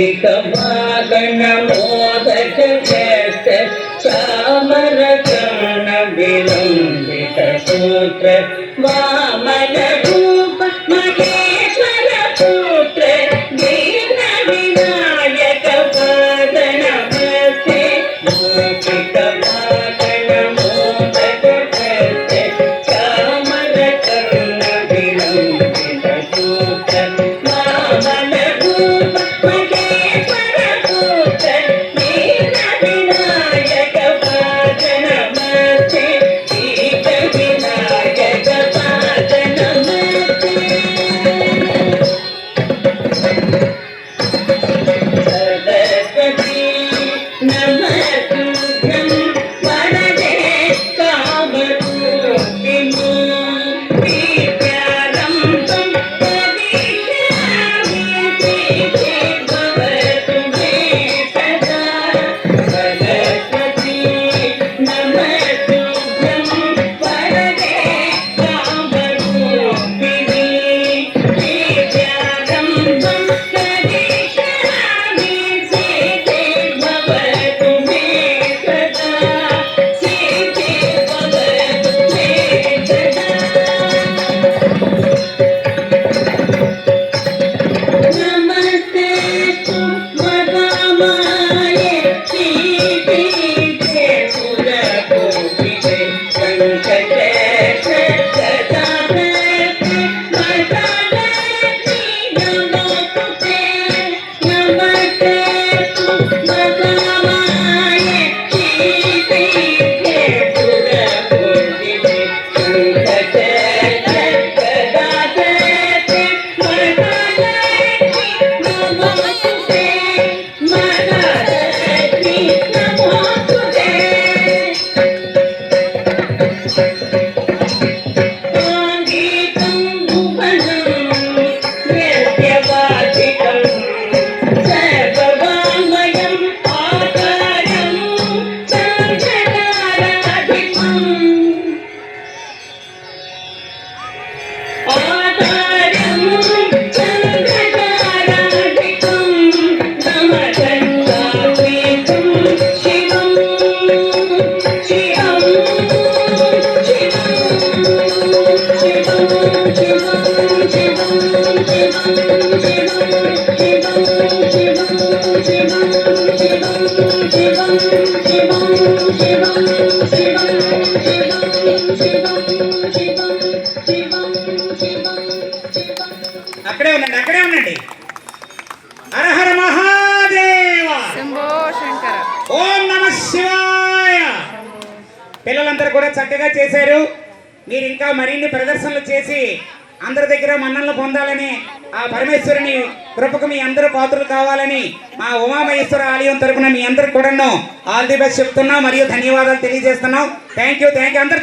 మూషికవాగణ మోదక చేత చామరకరణ విలంబిత సూత్ర వామన రూప మహేశ్వర పుత్ర దీన వినాయక పాద నమస్తే. మూషికవాగణ మోదక చేత చామరకరణ విలంబిత సూత్ర వామన అక్కడే ఉండండి. హర హర మహాదేవ, శంభో శంకర, ఓం నమః శివాయ. పిల్లలందరూ కూడా చక్కగా చేశారు. మీరు ఇంకా మరిన్ని ప్రదర్శనలు చేసి అందరి దగ్గర మన్ననలు పొందాలని, ఆ పరమేశ్వరుని కృపకు మీ అందరూ పాత్రలు కావాలని మా ఉమామహేశ్వర ఆలయం తరపున మీ అందరికి కూడా ఆల్ ది బెస్ట్ చెప్తున్నాం మరియు ధన్యవాదాలు తెలియజేస్తున్నాం. థ్యాంక్ యూ అందరు.